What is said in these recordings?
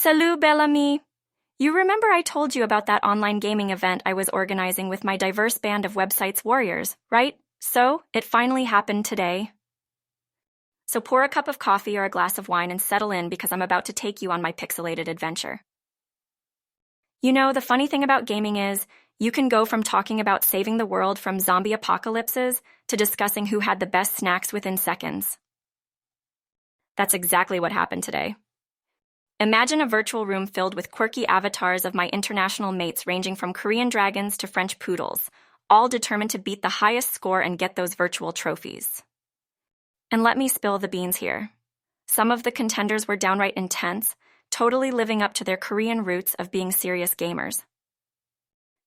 Salut, belle amie! You remember I told you about that online gaming event I was organizing with my diverse band of websites warriors, right? So, it finally happened today. So pour a cup of coffee or a glass of wine and settle in because I'm about to take you on my pixelated adventure. You know, the funny thing about gaming is, you can go from talking about saving the world from zombie apocalypses to discussing who had the best snacks within seconds. That's exactly what happened today. Imagine a virtual room filled with quirky avatars of my international mates ranging from Korean dragons to French poodles, all determined to beat the highest score and get those virtual trophies. And let me spill the beans here. Some of the contenders were downright intense, totally living up to their Korean roots of being serious gamers.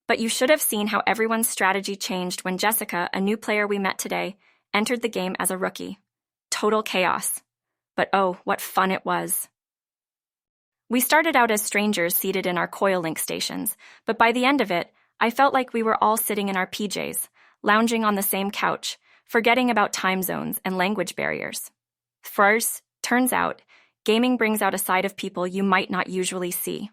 But you should have seen how everyone's strategy changed when Jessica, a new player we met today, entered the game as a rookie. Total chaos. But oh, what fun it was. We started out as strangers seated in our coil link stations, but by the end of it, I felt like we were all sitting in our PJs, lounging on the same couch, forgetting about time zones and language barriers. First, turns out, gaming brings out a side of people you might not usually see.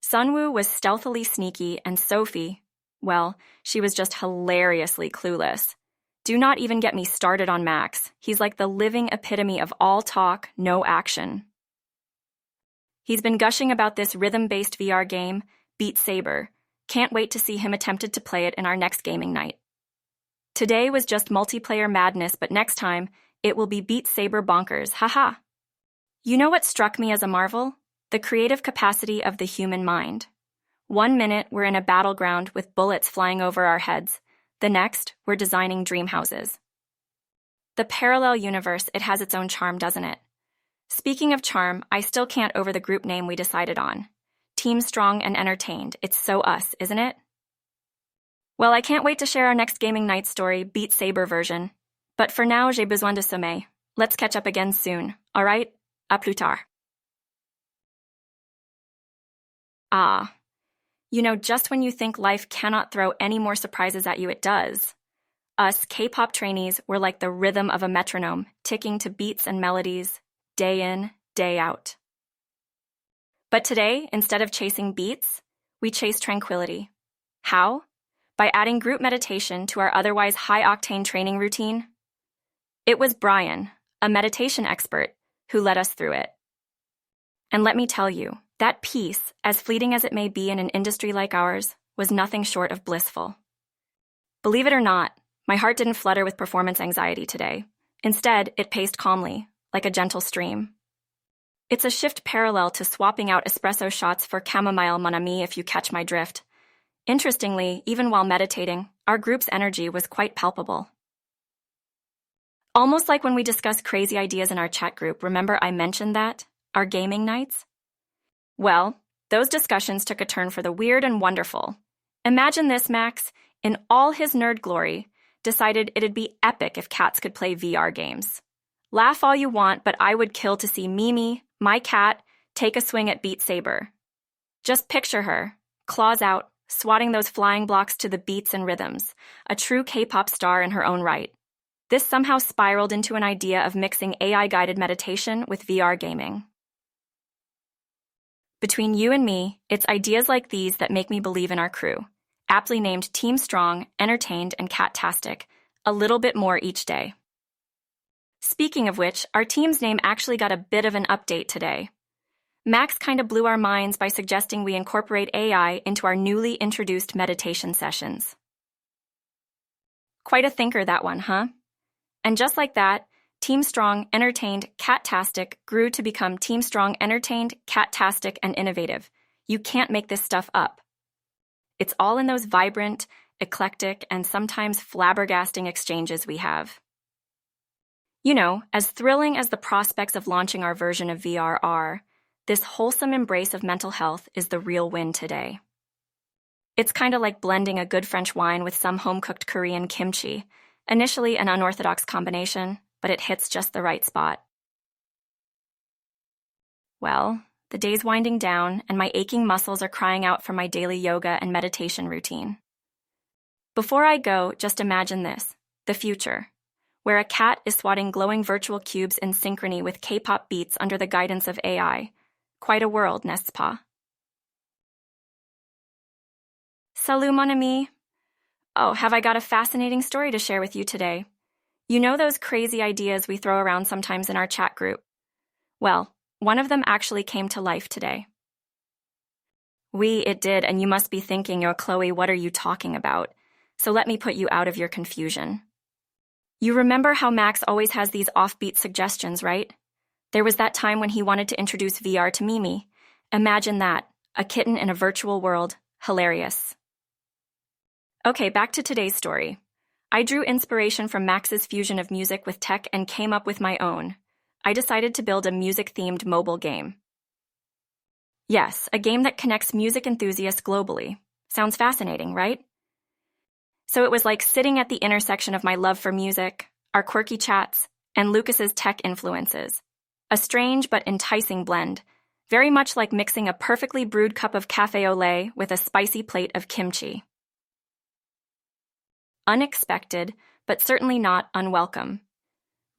Sunwoo was stealthily sneaky, and Sophie, well, she was just hilariously clueless. Do not even get me started on Max. He's like the living epitome of all talk, no action. He's been gushing about this rhythm-based VR game, Beat Saber. Can't wait to see him attempted to play it in our next gaming night. Today was just multiplayer madness, but next time, it will be Beat Saber bonkers, haha. You know what struck me as a marvel? The creative capacity of the human mind. 1 minute, we're in a battleground with bullets flying over our heads. The next, we're designing dream houses. The parallel universe, it has its own charm, doesn't it? Speaking of charm, I still can't over the group name we decided on. Team Strong and Entertained. It's so us, isn't it? Well, I can't wait to share our next gaming night story, Beat Saber version. But for now, j'ai besoin de sommeil. Let's catch up again soon, alright? À plus tard. Ah. You know, just when you think life cannot throw any more surprises at you, it does. Us K-pop trainees were like the rhythm of a metronome, ticking to beats and melodies, day in, day out. But today, instead of chasing beats, we chase tranquility. How? By adding group meditation to our otherwise high-octane training routine. It was Brian, a meditation expert, who led us through it. And let me tell you, that peace, as fleeting as it may be in an industry like ours, was nothing short of blissful. Believe it or not, my heart didn't flutter with performance anxiety today. Instead, it paced calmly, like a gentle stream. It's a shift parallel to swapping out espresso shots for chamomile mon ami, if you catch my drift. Interestingly, even while meditating, our group's energy was quite palpable. Almost like when we discussed crazy ideas in our chat group, remember I mentioned that? Our gaming nights? Well, those discussions took a turn for the weird and wonderful. Imagine this, Max, in all his nerd glory, decided it'd be epic if cats could play VR games. Laugh all you want, but I would kill to see Mimi, my cat, take a swing at Beat Saber. Just picture her, claws out, swatting those flying blocks to the beats and rhythms, a true K-pop star in her own right. This somehow spiraled into an idea of mixing AI-guided meditation with VR gaming. Between you and me, it's ideas like these that make me believe in our crew, aptly named Team Strong, Entertained, and Cat-tastic, a little bit more each day. Speaking of which, our team's name actually got a bit of an update today. Max kind of blew our minds by suggesting we incorporate AI into our newly introduced meditation sessions. Quite a thinker, that one, huh? And just like that, Team Strong, Entertained, Cat-tastic grew to become Team Strong, Entertained, Cat-tastic, and Innovative. You can't make this stuff up. It's all in those vibrant, eclectic, and sometimes flabbergasting exchanges we have. You know, as thrilling as the prospects of launching our version of VR are, this wholesome embrace of mental health is the real win today. It's kind of like blending a good French wine with some home-cooked Korean kimchi, initially an unorthodox combination, but it hits just the right spot. Well, the day's winding down, and my aching muscles are crying out for my daily yoga and meditation routine. Before I go, just imagine this, the future, where a cat is swatting glowing virtual cubes in synchrony with K-pop beats under the guidance of AI, Quite a world, n'est-ce pas? Salut, mon ami. Oh, have I got a fascinating story to share with you today? You know those crazy ideas we throw around sometimes in our chat group? Well, one of them actually came to life today. It did, and you must be thinking, oh, Chloe, what are you talking about? So let me put you out of your confusion. You remember how Max always has these offbeat suggestions, right? There was that time when he wanted to introduce VR to Mimi. Imagine that, a kitten in a virtual world. Hilarious. Okay, back to today's story. I drew inspiration from Max's fusion of music with tech and came up with my own. I decided to build a music-themed mobile game. Yes, a game that connects music enthusiasts globally. Sounds fascinating, right? So it was like sitting at the intersection of my love for music, our quirky chats, and Lucas's tech influences. A strange but enticing blend, very much like mixing a perfectly brewed cup of café au lait with a spicy plate of kimchi. Unexpected, but certainly not unwelcome.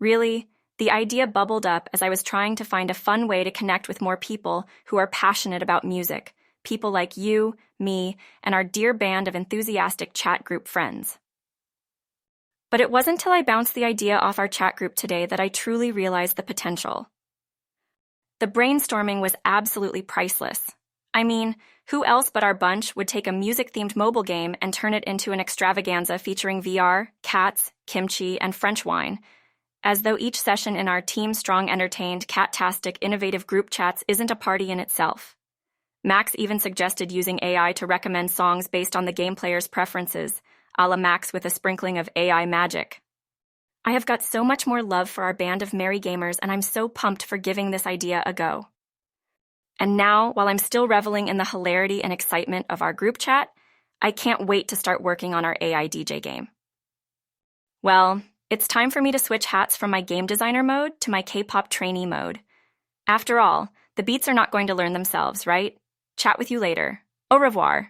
Really, the idea bubbled up as I was trying to find a fun way to connect with more people who are passionate about music, people like you, me, and our dear band of enthusiastic chat group friends. But it wasn't till I bounced the idea off our chat group today that I truly realized the potential. The brainstorming was absolutely priceless. I mean, who else but our bunch would take a music-themed mobile game and turn it into an extravaganza featuring VR, cats, kimchi, and French wine, as though each session in our Team Strong Entertained, cat-tastic, innovative group chats isn't a party in itself. Max even suggested using AI to recommend songs based on the game player's preferences, a la Max with a sprinkling of AI magic. I have got so much more love for our band of merry gamers, and I'm so pumped for giving this idea a go. And now, while I'm still reveling in the hilarity and excitement of our group chat, I can't wait to start working on our AI DJ game. Well, it's time for me to switch hats from my game designer mode to my K-pop trainee mode. After all, the beats are not going to learn themselves, right? Chat with you later. Au revoir.